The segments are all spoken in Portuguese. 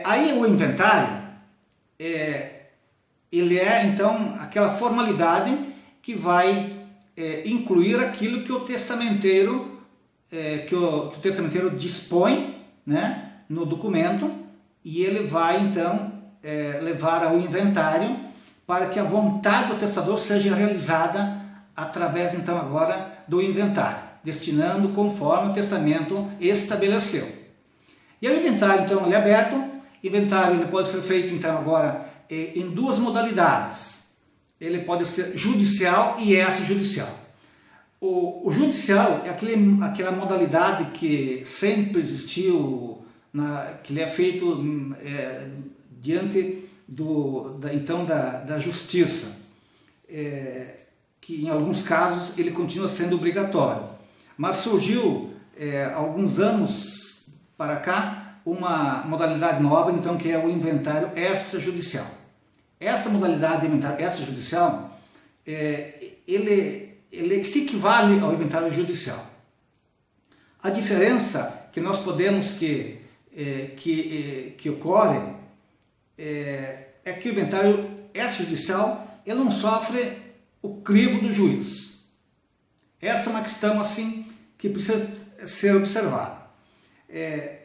Aí o inventário, ele é então aquela formalidade que vai incluir aquilo que o testamenteiro, que o testamenteiro dispõe, né, no documento, e ele vai então levar ao inventário para que a vontade do testador seja realizada através então agora do inventário, destinando conforme o testamento estabeleceu. E o inventário então ele é aberto. O inventário ele pode ser feito então agora em duas modalidades. Ele pode ser judicial e extrajudicial. O judicial é aquela modalidade que sempre existiu, que ele é feito diante da justiça, que em alguns casos ele continua sendo obrigatório. Mas surgiu, alguns anos para cá, uma modalidade nova, então, que é o inventário extrajudicial. Esta modalidade de inventário extrajudicial, ele se equivale ao inventário judicial. A diferença que nós podemos que ocorre é que o inventário extrajudicial ele não sofre o crivo do juiz. Essa é uma questão assim que precisa ser observada.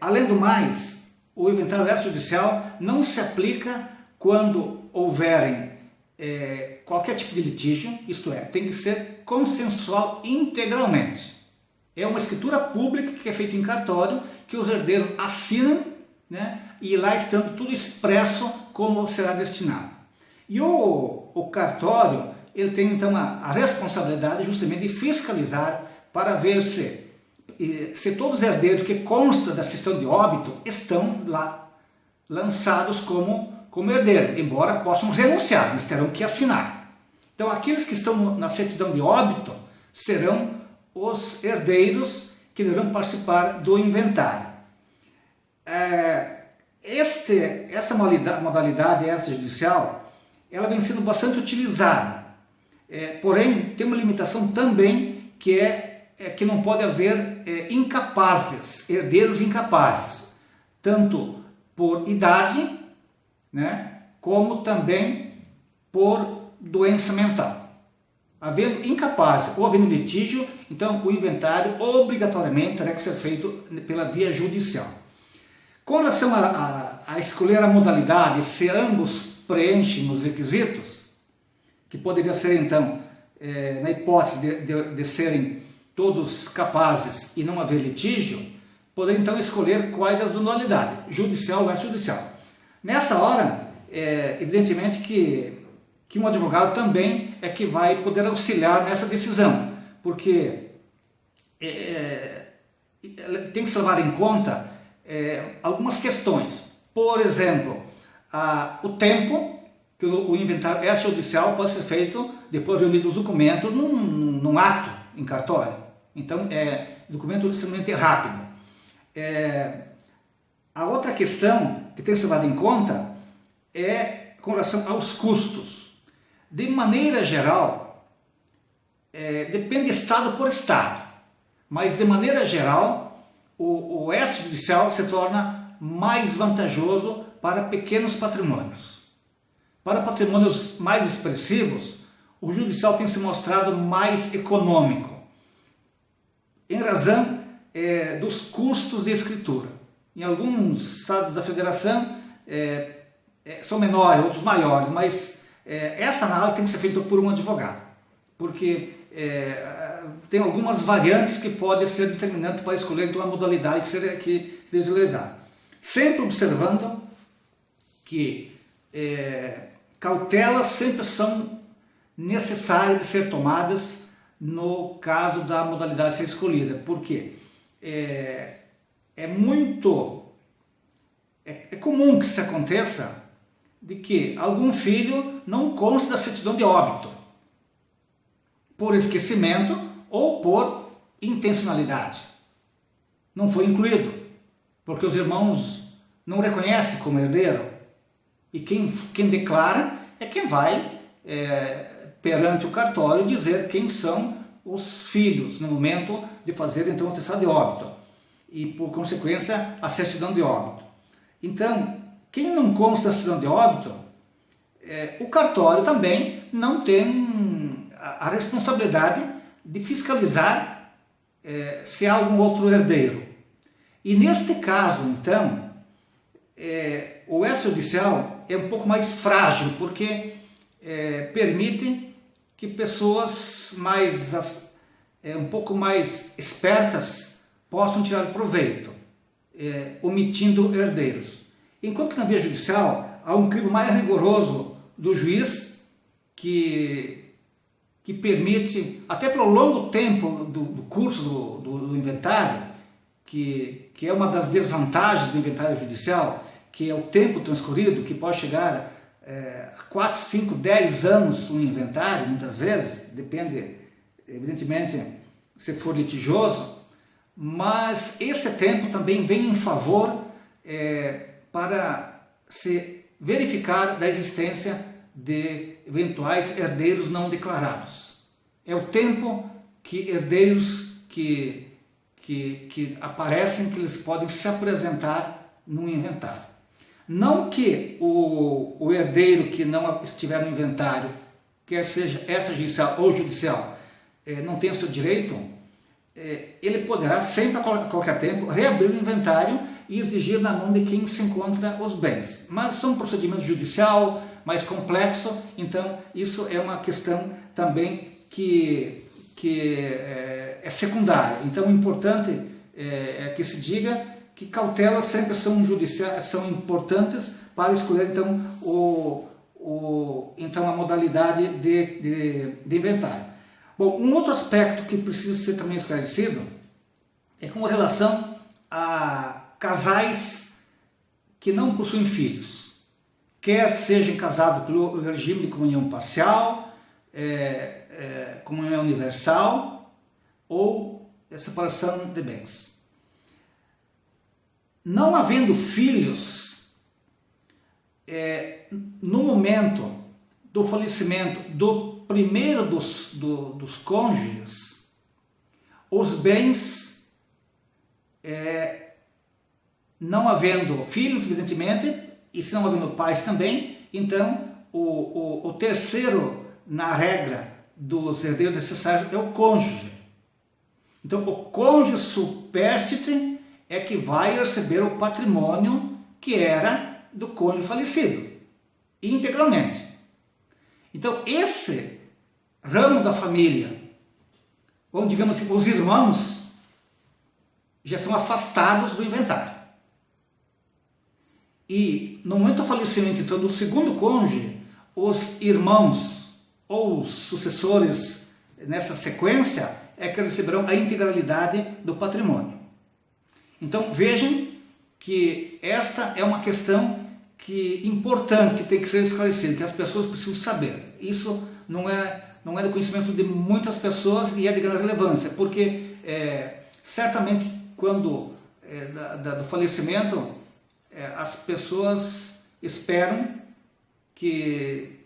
Além do mais, o inventário extrajudicial não se aplica quando houverem qualquer tipo de litígio, isto é, tem que ser consensual integralmente. É uma escritura pública que é feita em cartório, que os herdeiros assinam, né, e lá estando tudo expresso como será destinado. E o cartório, ele tem então a responsabilidade justamente de fiscalizar para ver se todos os herdeiros que constam da certidão de óbito estão lá lançados como herdeiro, embora possam renunciar, mas terão que assinar. Então aqueles que estão na certidão de óbito serão os herdeiros que deverão participar do inventário. Essa modalidade extrajudicial, ela vem sendo bastante utilizada, porém tem uma limitação também que que não pode haver herdeiros incapazes, tanto por idade, né, como também por doença mental. Havendo incapaz ou havendo litígio, então o inventário obrigatoriamente terá que ser feito pela via judicial. Com relação a escolher a modalidade, se ambos preenchem os requisitos, que poderia ser então, na hipótese de serem todos capazes e não haver litígio, poder então escolher quais das modalidades, judicial ou extrajudicial. Nessa hora, evidentemente que um advogado também é que vai poder auxiliar nessa decisão, porque tem que se levar em conta algumas questões. Por exemplo, o tempo que o inventário extrajudicial pode ser feito depois de reunidos os documentos num ato em cartório. Então, documento extremamente rápido. A outra questão que tem que ser levada em conta é com relação aos custos. De maneira geral, depende estado por estado, mas de maneira geral, o extrajudicial se torna mais vantajoso para pequenos patrimônios. Para patrimônios mais expressivos, o judicial tem se mostrado mais econômico, em razão dos custos de escritura. Em alguns estados da federação são menores, outros maiores, mas essa análise tem que ser feita por um advogado, porque tem algumas variantes que podem ser determinantes para escolher então, a modalidade que seja utilizada. Sempre observando que cautelas sempre são necessárias de ser tomadas no caso da modalidade ser escolhida, porque é comum que isso aconteça de que algum filho não conste da certidão de óbito, por esquecimento ou por intencionalidade. Não foi incluído, porque os irmãos não reconhecem como herdeiro, e quem declara é quem vai perante o cartório dizer quem são os filhos no momento de fazer então o atestado de óbito e por consequência a certidão de óbito. Então quem não consta a certidão de óbito, o cartório também não tem a responsabilidade de fiscalizar se há algum outro herdeiro. E neste caso, então, o extrajudicial é um pouco mais frágil, porque permite que pessoas um pouco mais espertas possam tirar proveito, omitindo herdeiros. Enquanto que na via judicial há um crivo mais rigoroso do juiz que permite, até pelo longo tempo do curso do inventário, que é uma das desvantagens do inventário judicial, que é o tempo transcorrido, que pode chegar a 4, 5, 10 anos um inventário, muitas vezes, depende, evidentemente, se for litigioso, mas esse tempo também vem em favor para se verificar da existência de eventuais herdeiros não declarados. É o tempo que herdeiros que aparecem, que eles podem se apresentar no inventário. Não que o herdeiro que não estiver no inventário, quer seja extrajudicial ou judicial, não tenha seu direito, ele poderá sempre, a qualquer tempo, reabrir o inventário e exigir na mão de quem se encontra os bens. Mas são um procedimento judicial mais complexo, então isso é uma questão também que é secundária. Então o importante é que se diga que cautelas sempre são importantes para escolher então a modalidade de inventário. Bom, um outro aspecto que precisa ser também esclarecido é com relação a casais que não possuem filhos, quer sejam casados pelo regime de comunhão parcial, comunhão universal ou separação de bens. Não havendo filhos, no momento do falecimento do primeiro dos cônjuges, os bens, não havendo filhos, evidentemente, e se não havendo pais também, então o terceiro na regra dos herdeiros necessários é o cônjuge. Então o cônjuge supérstite é que vai receber o patrimônio que era do cônjuge falecido, integralmente. Então esse ramo da família, ou digamos assim, os irmãos, já são afastados do inventário. E no momento do falecimento então, do segundo cônjuge, os irmãos ou os sucessores nessa sequência é que receberão a integralidade do patrimônio. Então vejam que esta é uma questão importante, que tem que ser esclarecida, que as pessoas precisam saber. Isso não é do conhecimento de muitas pessoas e é de grande relevância, porque certamente quando do falecimento as pessoas esperam que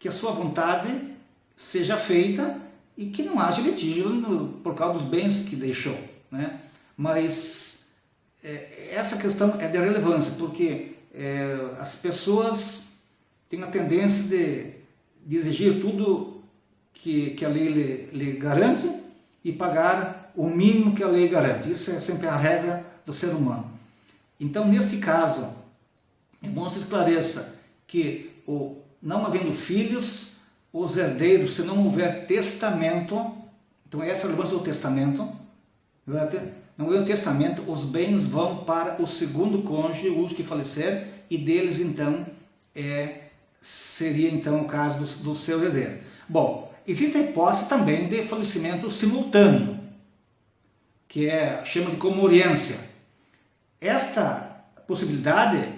a sua vontade seja feita e que não haja litígio por causa dos bens que deixou, né? Mas essa questão é de relevância, porque as pessoas têm a tendência de exigir tudo que a lei lhe garante e pagar o mínimo que a lei garante. Isso é sempre a regra do ser humano. Então, neste caso, é bom se esclareça que, não havendo filhos, os herdeiros, se não houver testamento, então essa é a relevância do testamento, não houver testamento, os bens vão para o segundo cônjuge, o último que falecer, e deles, então, seria então o caso do seu herdeiro. Bom, existe a hipótese também de falecimento simultâneo, que chama de comoriência. Esta possibilidade,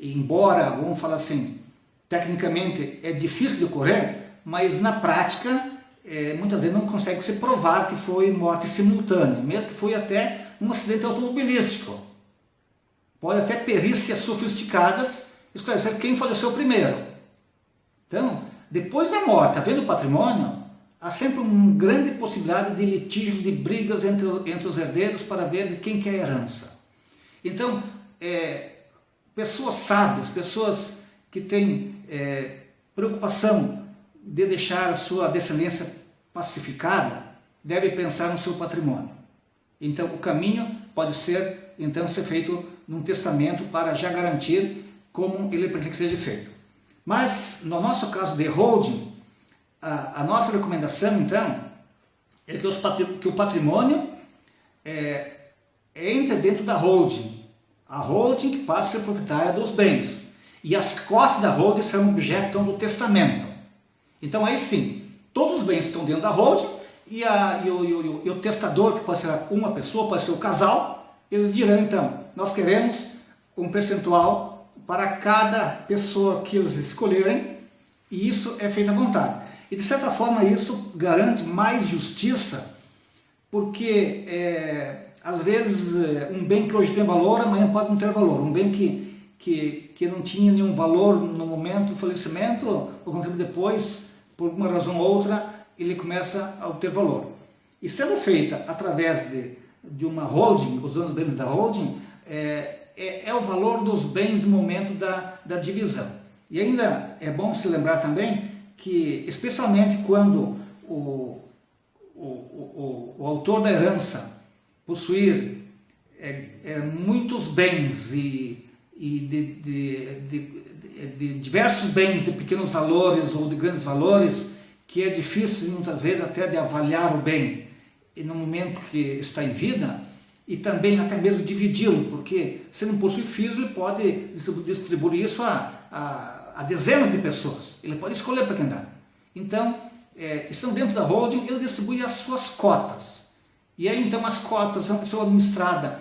embora, vamos falar assim, tecnicamente é difícil de ocorrer, mas na prática muitas vezes não consegue se provar que foi morte simultânea, mesmo que foi até um acidente automobilístico. Pode até perícias sofisticadas esclarecer quem faleceu primeiro. Então, depois da morte, havendo patrimônio, há sempre uma grande possibilidade de litígios, de brigas entre os herdeiros para ver de quem que é a herança. Então, pessoas sábias, pessoas que têm preocupação de deixar a sua descendência pacificada, devem pensar no seu patrimônio. Então o caminho pode ser, então, ser feito num testamento para já garantir como ele pretende que seja feito. Mas no nosso caso de holding, a nossa recomendação então é que o patrimônio entre dentro da holding. A holding que passa a ser proprietária dos bens. E as costas da holding são objeto do testamento. Então aí sim, todos os bens estão dentro da holding e o testador, que pode ser uma pessoa, pode ser o casal, eles dirão então, nós queremos um percentual para cada pessoa que eles escolherem, e isso é feito à vontade. E de certa forma isso garante mais justiça, porque às vezes um bem que hoje tem valor, amanhã pode não ter valor. Um bem que não tinha nenhum valor no momento do falecimento, algum tempo depois, por alguma razão ou outra, ele começa a ter valor. E sendo feita através de uma holding, usando os bens da holding, é o valor dos bens no momento da divisão. E ainda é bom se lembrar também que, especialmente quando o autor da herança possuir muitos bens e de diversos bens de pequenos valores ou de grandes valores, que é difícil muitas vezes até de avaliar o bem e no momento que está em vida, e também até mesmo dividi-lo, porque se não possui filhos, ele pode distribuir isso a dezenas de pessoas, ele pode escolher para quem dar. Então, estão dentro da holding, ele distribui as suas cotas. E aí então as cotas são administradas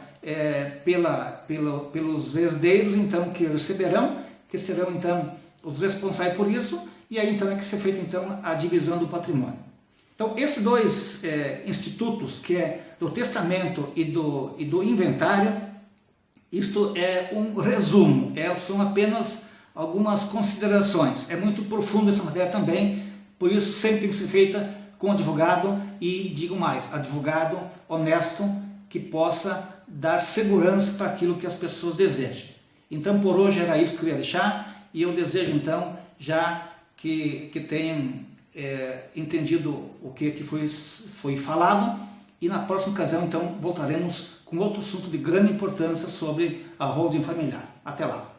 pelos herdeiros então, que receberão, que serão então os responsáveis por isso, e aí então é que se feita então a divisão do patrimônio. Então esses dois institutos, que é do testamento e do inventário, isto é um resumo, são apenas algumas considerações. É muito profunda essa matéria também, por isso sempre tem que ser feita com advogado, e digo mais, advogado honesto, que possa dar segurança para aquilo que as pessoas desejam. Então por hoje era isso que eu queria deixar, e eu desejo então já que tenham entendido o que foi falado, e na próxima ocasião então voltaremos com outro assunto de grande importância sobre a holding familiar. Até lá!